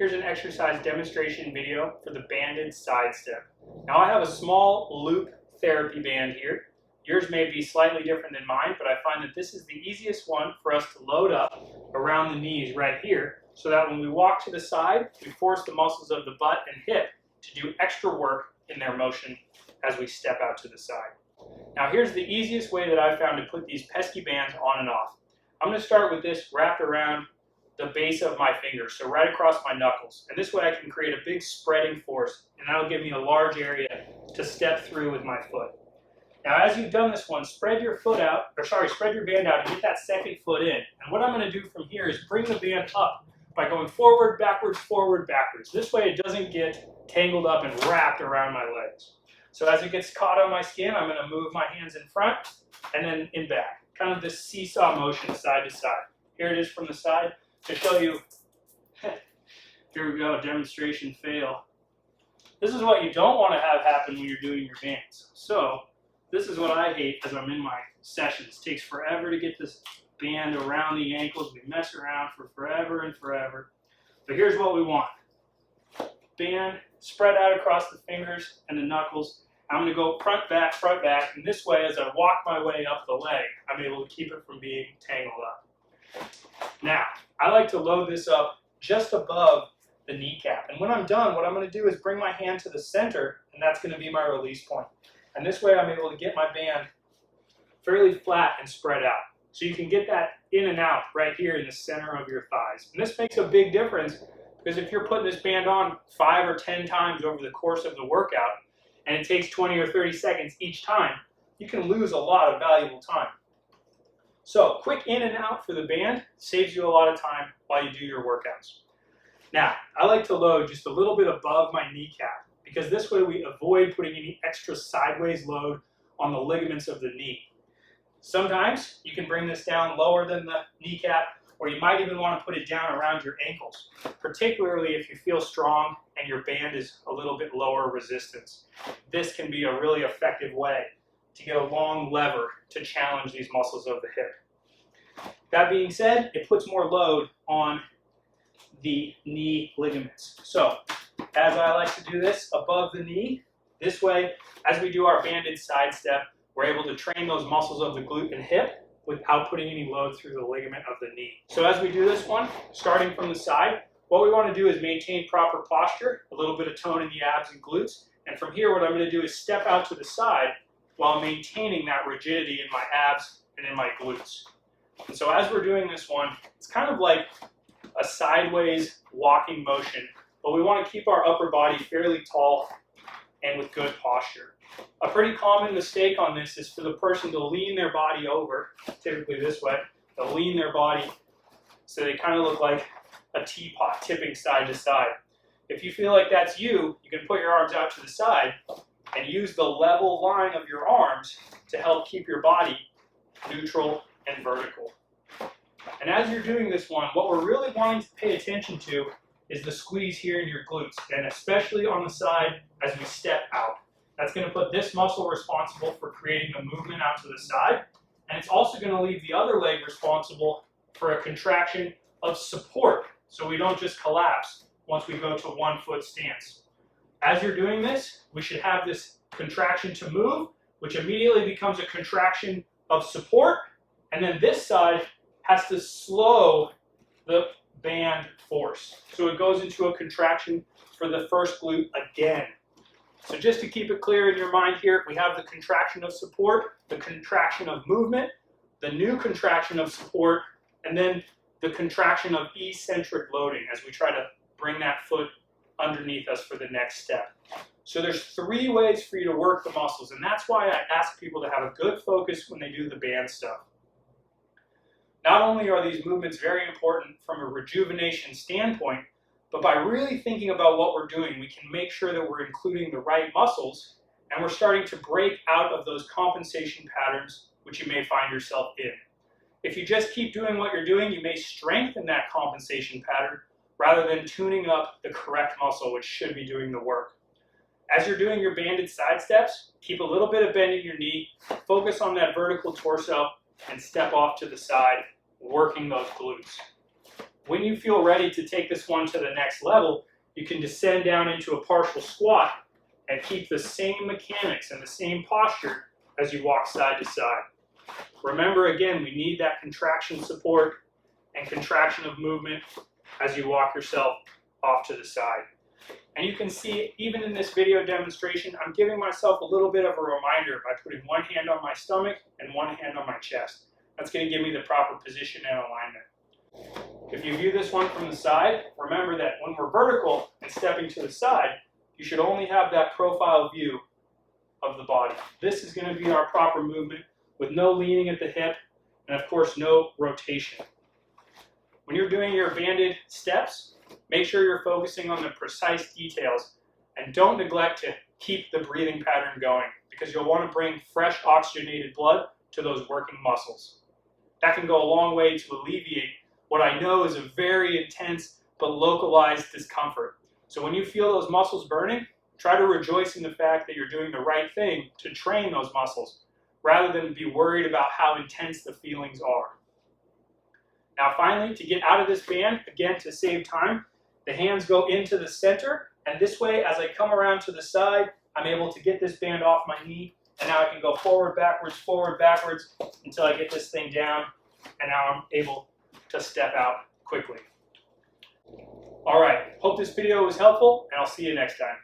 Here's an exercise demonstration video for the banded side step. Now I have a small loop therapy band here. Yours may be slightly different than mine, but I find that this is the easiest one for us to load up around the knees right here, so that when we walk to the side, we force the muscles of the butt and hip to do extra work in their motion as we step out to the side. Now here's the easiest way that I've found to put these pesky bands on and off. I'm going to start with this wrapped around the base of my fingers, so right across my knuckles. And this way I can create a big spreading force, and that'll give me a large area to step through with my foot. Now as you've done this one, spread your band out and get that second foot in. And what I'm going to do from here is bring the band up by going forward, backwards, forward, backwards. This way it doesn't get tangled up and wrapped around my legs. So as it gets caught on my skin, I'm going to move my hands in front and then in back. Kind of this seesaw motion side to side. Here it is from the side to show you. Here we go, demonstration fail. This is what you don't want to have happen when you're doing your bands. So this is what I hate as I'm in my sessions. It takes forever to get this band around the ankles. We mess around for forever and forever. But here's what we want. Band spread out across the fingers and the knuckles. I'm going to go front, back, and this way as I walk my way up the leg, I'm able to keep it from being tangled up. Now, I like to load this up just above the kneecap. And when I'm done, what I'm going to do is bring my hand to the center, and that's going to be my release point. And this way I'm able to get my band fairly flat and spread out. So you can get that in and out right here in the center of your thighs. And this makes a big difference because if you're putting this band on 5 or 10 times over the course of the workout, and it takes 20 or 30 seconds each time, you can lose a lot of valuable time. So quick in and out for the band saves you a lot of time while you do your workouts. Now, I like to load just a little bit above my kneecap because this way we avoid putting any extra sideways load on the ligaments of the knee. Sometimes you can bring this down lower than the kneecap, or you might even want to put it down around your ankles, particularly if you feel strong and your band is a little bit lower resistance. This can be a really effective way to get a long lever to challenge these muscles of the hip. That being said, it puts more load on the knee ligaments. So, as I like to do this above the knee, this way, as we do our banded side step, we're able to train those muscles of the glute and hip without putting any load through the ligament of the knee. So as we do this one, starting from the side, what we want to do is maintain proper posture, a little bit of tone in the abs and glutes, and from here what I'm going to do is step out to the side while maintaining that rigidity in my abs and in my glutes. And so as we're doing this one, it's kind of like a sideways walking motion, but we want to keep our upper body fairly tall and with good posture. A pretty common mistake on this is for the person to lean their body over, typically this way. They'll lean their body so they kind of look like a teapot tipping side to side. If you feel like that's you, you can put your arms out to the side and use the level line of your arms to help keep your body neutral and vertical. And as you're doing this one, what we're really wanting to pay attention to is the squeeze here in your glutes, and especially on the side as we step out. That's going to put this muscle responsible for creating the movement out to the side, and it's also going to leave the other leg responsible for a contraction of support, so we don't just collapse once we go to one foot stance. As you're doing this, we should have this contraction to move, which immediately becomes a contraction of support, and then this side has to slow the band force. So it goes into a contraction for the first glute again. So just to keep it clear in your mind here, we have the contraction of support, the contraction of movement, the new contraction of support, and then the contraction of eccentric loading as we try to bring that foot underneath us for the next step. So there's 3 ways for you to work the muscles, and that's why I ask people to have a good focus when they do the band stuff. Not only are these movements very important from a rejuvenation standpoint, but by really thinking about what we're doing, we can make sure that we're including the right muscles and we're starting to break out of those compensation patterns which you may find yourself in. If you just keep doing what you're doing, you may strengthen that compensation pattern rather than tuning up the correct muscle which should be doing the work. As you're doing your banded side steps, keep a little bit of bend in your knee, focus on that vertical torso, and step off to the side, working those glutes. When you feel ready to take this one to the next level, you can descend down into a partial squat and keep the same mechanics and the same posture as you walk side to side. Remember, again, we need that contraction support and contraction of movement as you walk yourself off to the side. And you can see, even in this video demonstration, I'm giving myself a little bit of a reminder by putting one hand on my stomach and one hand on my chest. That's going to give me the proper position and alignment. If you view this one from the side, remember that when we're vertical and stepping to the side, you should only have that profile view of the body. This is going to be our proper movement with no leaning at the hip and, of course, no rotation. When you're doing your banded steps, make sure you're focusing on the precise details and don't neglect to keep the breathing pattern going because you'll want to bring fresh oxygenated blood to those working muscles. That can go a long way to alleviate what I know is a very intense but localized discomfort. So when you feel those muscles burning, try to rejoice in the fact that you're doing the right thing to train those muscles rather than be worried about how intense the feelings are. Now finally, to get out of this band, again to save time, the hands go into the center, and this way as I come around to the side, I'm able to get this band off my knee, and now I can go forward, backwards, until I get this thing down, and now I'm able to step out quickly. All right, hope this video was helpful, and I'll see you next time.